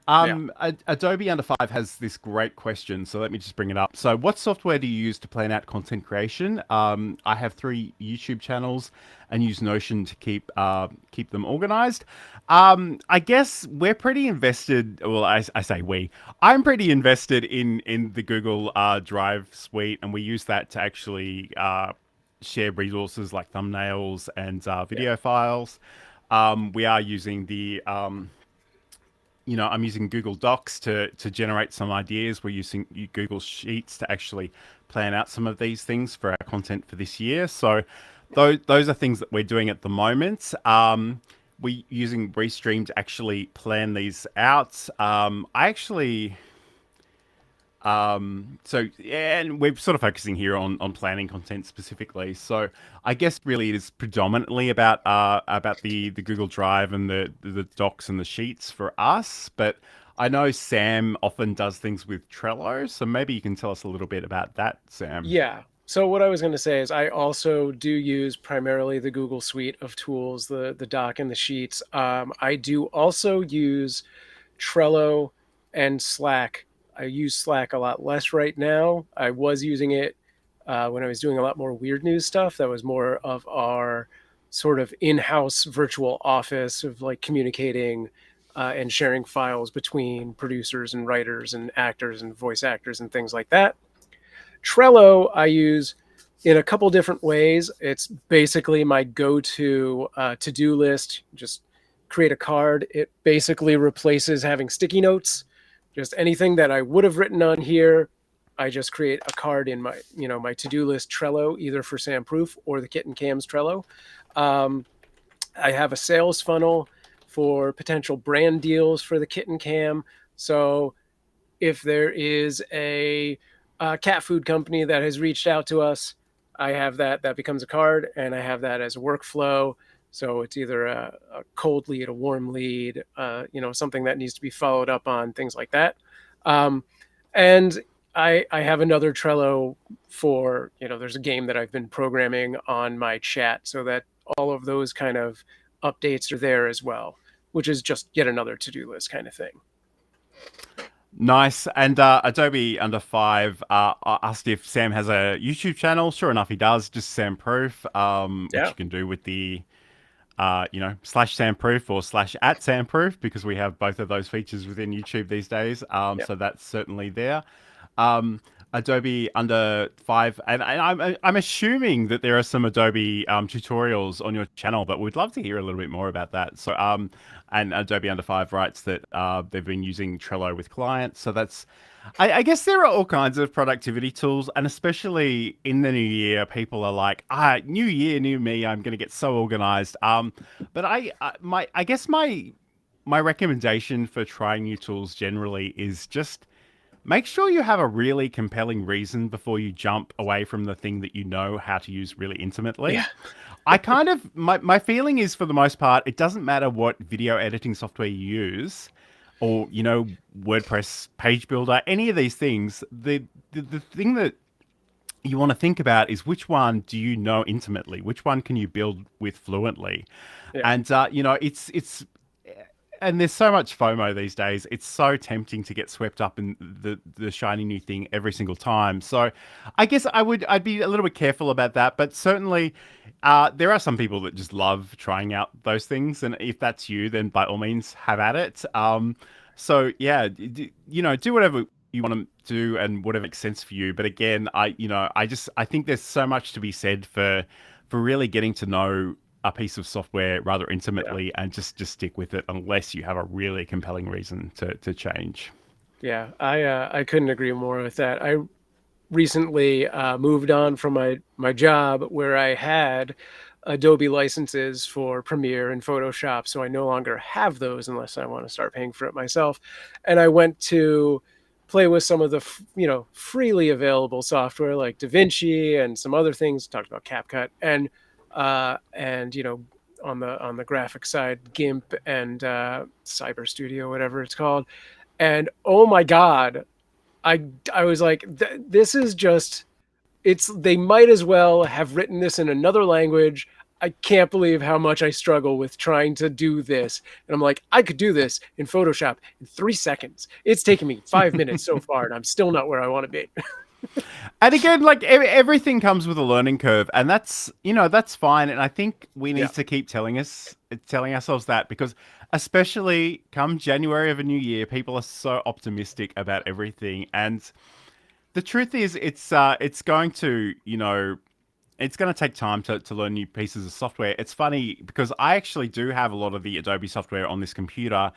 Yeah. Adobe Under 5 has this great question. So let me just bring it up. So, what software do you use to plan out content creation? I have 3 YouTube channels and use Notion to keep them organized. I guess we're pretty invested. Well, I say we. I'm pretty invested in the Google Drive suite, and we use that to actually share resources like thumbnails and Yeah. video files. We are using I'm using Google Docs to generate some ideas. We're using Google Sheets to actually plan out some of these things for our content for this year. So those are things that we're doing at the moment. We're using Restream to actually plan these out. I actually so yeah, and we're sort of focusing here on planning content specifically. So I guess really it is predominantly about the Google Drive and the docs and the sheets for us. But I know Sam often does things with Trello, so maybe you can tell us a little bit about that, Sam. Yeah. So what I was going to say is I also do use primarily the Google suite of tools, the doc and the sheets. I do also use Trello and Slack. I use Slack a lot less right now. I was using it when I was doing a lot more weird news stuff. That was more of our sort of in-house virtual office of like communicating and sharing files between producers and writers and actors and voice actors and things like that. Trello I use in a couple different ways. It's basically my go-to to-do list. Just create a card. It basically replaces having sticky notes. Just anything that I would have written on here, I just create a card in my to-do list Trello, either for Sam Proof or the Kitten Cam's Trello. I have a sales funnel for potential brand deals for the Kitten Cam. So if there is a cat food company that has reached out to us, I have that becomes a card, and I have that as a workflow. So it's either a cold lead, a warm lead, something that needs to be followed up on, things like that. And I have another Trello for, there's a game that I've been programming on my chat so that all of those kind of updates are there as well, which is just yet another to-do list kind of thing. Nice. And Adobe Under 5 asked if Sam has a YouTube channel. Sure enough, he does. Just Sam Proof, which Yeah. you can do with the /Sam Proof or /@Sam Proof, because we have both of those features within YouTube these days. Yeah. So that's certainly there. Adobe Under 5, and I'm assuming that there are some Adobe tutorials on your channel, but we'd love to hear a little bit more about that. So and Adobe Under 5 writes that they've been using Trello with clients. So that's, I guess there are all kinds of productivity tools, and especially in the new year, people are like, new year, new me, I'm going to get so organized. But I guess my recommendation for trying new tools generally is just make sure you have a really compelling reason before you jump away from the thing that you know how to use really Yeah. intimately. I kind of my feeling is for the most part, it doesn't matter what video editing software you use, or WordPress page builder, any of these things. The thing that you want to think about is which one do you know intimately, which one can you build with fluently, Yeah. and it's and there's so much FOMO these days. It's so tempting to get swept up in the shiny new thing every single time. So, I guess I'd be a little bit careful about that. But certainly, there are some people that just love trying out those things, and if that's you, then by all means have at it. So yeah, do whatever you want to do and whatever makes sense for you. But again, I think there's so much to be said for really getting to know a piece of software rather Yeah. intimately and just stick with it unless you have a really compelling reason to change. Yeah. I couldn't agree more with that. I recently moved on from my job where I had Adobe licenses for Premiere and Photoshop, so I no longer have those unless I want to start paying for it myself. And I went to play with some of the freely available software like DaVinci and some other things. Talked about CapCut and on the graphic side, GIMP and Cyber Studio, whatever it's called. And oh my God, I was like, this is just it's they might as well have written this in another language. I can't believe how much I struggle with trying to do this. And I'm like, I could do this in Photoshop in 3 seconds. It's taken me 5 minutes so far, and I'm still not where I want to be. And again, like everything comes with a learning curve, and that's fine. And I think we Yeah, need to keep telling ourselves that, because especially come January of a new year, people are so optimistic about everything. And the truth is, it's going to it's going to take time to learn new pieces of software. It's funny because I actually do have a lot of the Adobe software on this computer,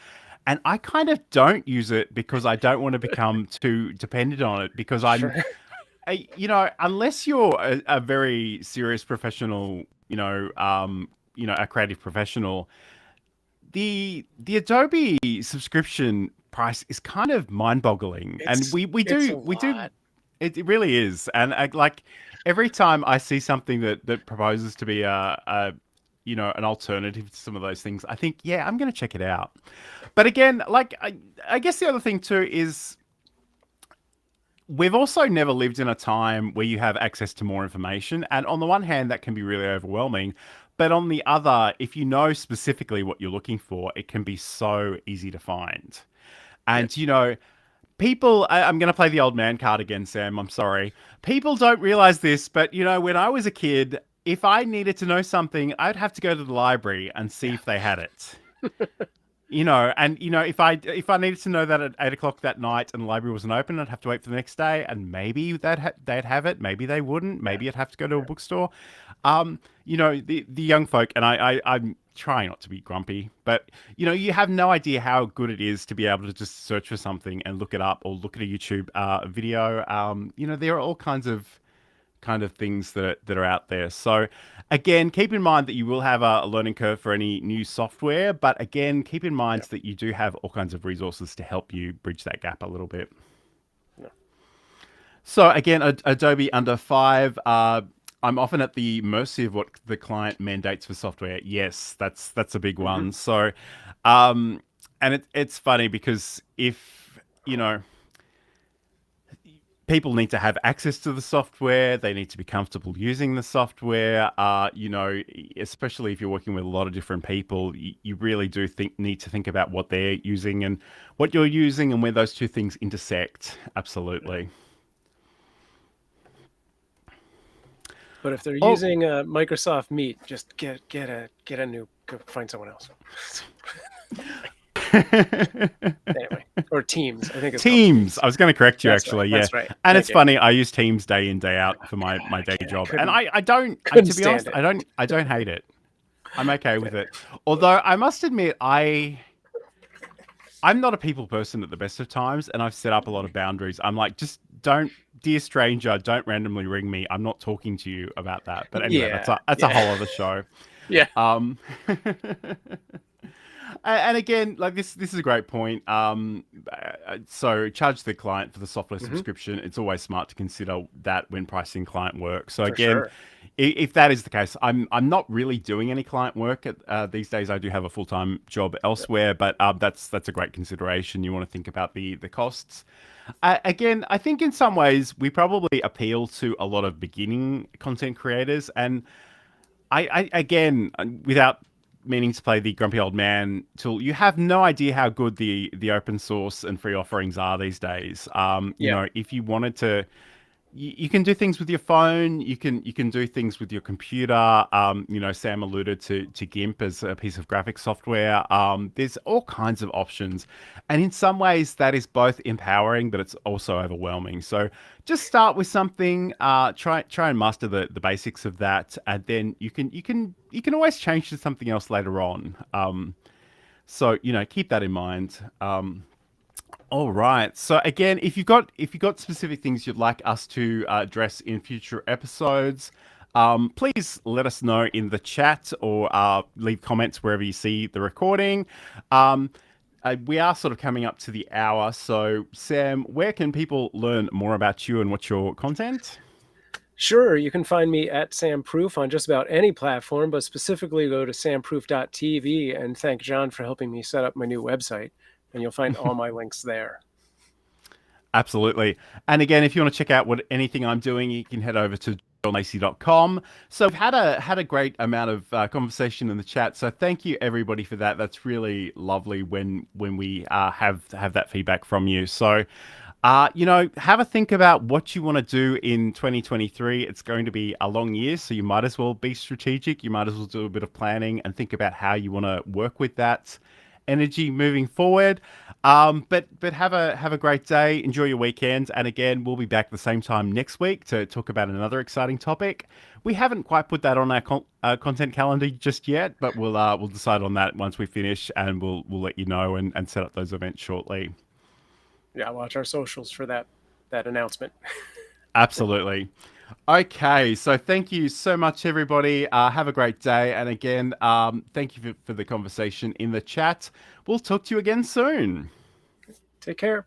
and I kind of don't use it because I don't want to become too dependent on it, because sure. unless you're a very serious professional, a creative professional, the Adobe subscription price is kind of mind-boggling, and It's a we do lot. it really is. And like every time I see something that proposes to be a an alternative to some of those things, I think, yeah, I'm going to check it out. But again, like I guess the other thing too is we've also never lived in a time where you have access to more information. And on the one hand, that can be really overwhelming. But on the other, if you know specifically what you're looking for, it can be so easy to find. Yeah. And, I'm going to play the old man card again, Sam. I'm sorry. People don't realize this, but, when I was a kid, if I needed to know something, I'd have to go to the library and see Yeah. if they had it. And if I needed to know that at 8 o'clock that night and the library wasn't open, I'd have to wait for the next day, and maybe they'd have it, maybe they wouldn't, Yeah. maybe I'd have to go to a bookstore. The young folk, and I'm trying not to be grumpy, but you have no idea how good it is to be able to just search for something and look it up, or look at a YouTube video. There are all kinds of kind of things that are out there. So again, keep in mind that you will have a learning curve for any new software, but again, keep in mind Yeah. that you do have all kinds of resources to help you bridge that gap a little bit. No. So again, Adobe under five. I'm often at the mercy of what the client mandates for software. Yes, that's a big Hmm. one. So, um, and it's funny because if people need to have access to the software. They need to be comfortable using the software. Especially if you're working with a lot of different people, you really do need to think about what they're using and what you're using, and where those two things intersect. Absolutely. But if they're Oh. using Microsoft Meet, just get a new go find someone else. Anyway, or Teams, I think it's called Teams. Teams. I was going to correct you That's right. actually. Yeah, That's right. and Thank it's you. funny. I use Teams day in day out for my God, my I day can't. I job, and couldn't I don't. couldn't To be stand honest, it. I don't hate it. I'm okay with it. Although I must admit, I'm not a people person at the best of times, and I've set up a lot of boundaries. I'm like, just don't, dear stranger, don't randomly ring me. I'm not talking to you about that. But anyway, Yeah. that's a Yeah. whole other show. Yeah. Um, And again, like this is a great point. So charge the client for the software Hmm. subscription. It's always smart to consider that when pricing client work. So For again, sure. if that is the case, I'm not really doing any client work these days. I do have a full time job elsewhere, but that's a great consideration. You want to think about the costs. Again, I think in some ways we probably appeal to a lot of beginning content creators, and again, without meaning to play the grumpy old man tool, you have no idea how good the open source and free offerings are these days. You Yeah. know, if you wanted to, you can do things with your phone. You can do things with your computer. You know, Sam alluded to GIMP as a piece of graphic software. There's all kinds of options, and in some ways that is both empowering, but it's also overwhelming. So just start with something. Try and master the basics of that, and then you can always change to something else later on. So you know, keep that in mind. All right. So again, if you've got specific things you'd like us to address in future episodes, please let us know in the chat or leave comments wherever you see the recording. Um, we are sort of coming up to the hour. So Sam, where can people learn more about you and what's your content? Sure, you can find me at Sam Proof on just about any platform, but specifically go to samproof.tv and thank John for helping me set up my new website. And you'll find all my links there. Absolutely. And again, if you want to check out what anything I'm doing, you can head over to johnlacey.com. So we've had a great amount of conversation in the chat. So thank you everybody for that. That's really lovely when we have that feedback from you. So you know, have a think about what you want to do in 2023. It's going to be a long year, so you might as well be strategic. You might as well do a bit of planning and think about how you want to work with that energy moving forward. But have a great day. Enjoy your weekend, and again, we'll be back the same time next week to talk about another exciting topic. We haven't quite put that on our content calendar just yet, but we'll decide on that once we finish, and we'll let you know and set up those events shortly. Yeah, watch our socials for that announcement. Absolutely. Okay, so thank you so much, everybody. Have a great day. And again, thank you for the conversation in the chat. We'll talk to you again soon. Take care.